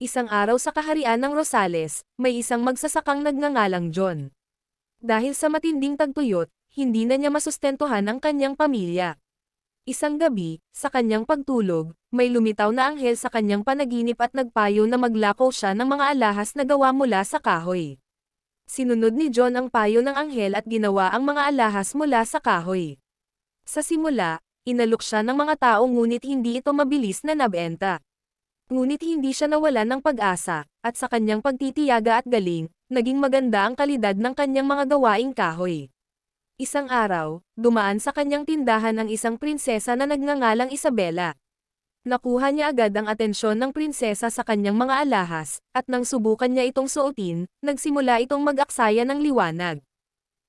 Isang araw sa kaharian ng Rosales, may isang magsasakang nagngangalang John. Dahil sa matinding tagtuyot, hindi na niya masustentuhan ang kanyang pamilya. Isang gabi, sa kanyang pagtulog, may lumitaw na anghel sa kanyang panaginip at nagpayo na maglakaw siya ng mga alahas na gawa mula sa kahoy. Sinunod ni John ang payo ng anghel at ginawa ang mga alahas mula sa kahoy. Sa simula, inalok siya ng mga tao ngunit hindi ito mabilis na nabenta. Ngunit hindi siya nawalan ng pag-asa, at sa kanyang pagtitiyaga at galing, naging maganda ang kalidad ng kanyang mga gawaing kahoy. Isang araw, dumaan sa kanyang tindahan ang isang prinsesa na nagngangalang Isabela. Nakuha niya agad ang atensyon ng prinsesa sa kanyang mga alahas, at nang subukan niya itong suotin, nagsimula itong mag-aksaya ng liwanag.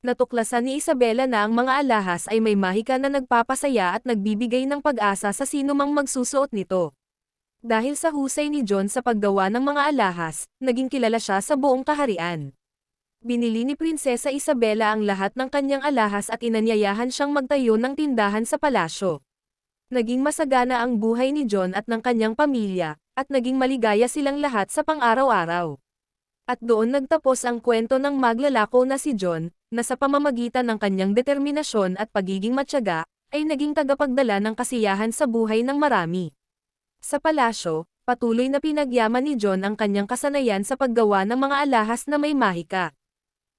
Natuklasan ni Isabela na ang mga alahas ay may mahika na nagpapasaya at nagbibigay ng pag-asa sa sinumang magsusuot nito. Dahil sa husay ni John sa paggawa ng mga alahas, naging kilala siya sa buong kaharian. Binili ni Prinsesa Isabela ang lahat ng kanyang alahas at inanyayahan siyang magtayo ng tindahan sa palasyo. Naging masagana ang buhay ni John at ng kanyang pamilya, at naging maligaya silang lahat sa pang-araw-araw. At doon nagtapos ang kwento ng maglalako na si John, na sa pamamagitan ng kanyang determinasyon at pagiging matyaga, ay naging tagapagdala ng kasiyahan sa buhay ng marami. Sa palasyo, patuloy na pinagyaman ni John ang kanyang kasanayan sa paggawa ng mga alahas na may mahika.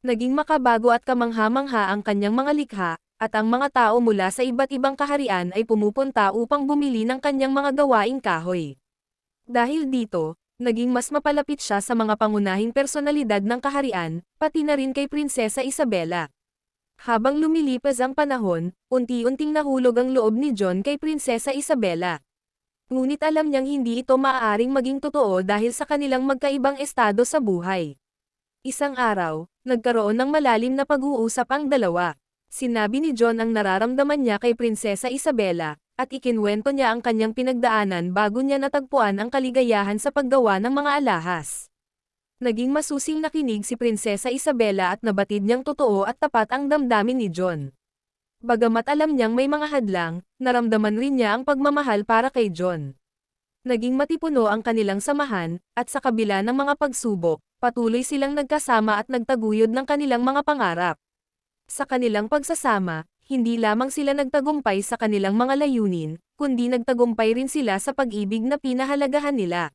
Naging makabago at kamangha-mangha ang kanyang mga likha, at ang mga tao mula sa iba't ibang kaharian ay pumupunta upang bumili ng kanyang mga gawaing kahoy. Dahil dito, naging mas mapalapit siya sa mga pangunahing personalidad ng kaharian, pati na rin kay Prinsesa Isabela. Habang lumilipas ang panahon, unti-unting nahulog ang loob ni John kay Prinsesa Isabela. Ngunit alam niyang hindi ito maaaring maging totoo dahil sa kanilang magkaibang estado sa buhay. Isang araw, nagkaroon ng malalim na pag-uusap ang dalawa. Sinabi ni John ang nararamdaman niya kay Prinsesa Isabela, at ikinwento niya ang kanyang pinagdaanan bago niya natagpuan ang kaligayahan sa paggawa ng mga alahas. Naging masusing nakinig si Prinsesa Isabela at nabatid niyang totoo at tapat ang damdamin ni John. Bagamat alam niyang may mga hadlang, naramdaman rin niya ang pagmamahal para kay John. Naging matipuno ang kanilang samahan, at sa kabila ng mga pagsubok, patuloy silang nagkasama at nagtaguyod ng kanilang mga pangarap. Sa kanilang pagsasama, hindi lamang sila nagtagumpay sa kanilang mga layunin, kundi nagtagumpay rin sila sa pag-ibig na pinahalagahan nila.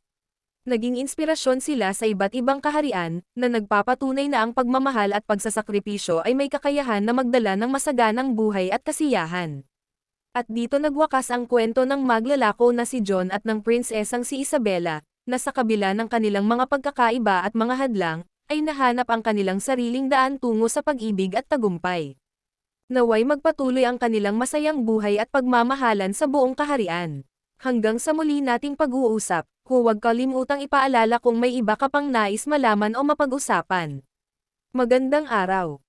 Naging inspirasyon sila sa iba't ibang kaharian, na nagpapatunay na ang pagmamahal at pagsasakripisyo ay may kakayahan na magdala ng masaganang buhay at kasiyahan. At dito nagwakas ang kwento ng maglalako na si John at ng prinsesang si Isabela, na sa kabila ng kanilang mga pagkakaiba at mga hadlang, ay nahanap ang kanilang sariling daan tungo sa pag-ibig at tagumpay. Naway magpatuloy ang kanilang masayang buhay at pagmamahalan sa buong kaharian. Hanggang sa muli nating pag-uusap, huwag kalimutang ipaalala kung may iba ka pang nais malaman o mapag-usapan. Magandang araw!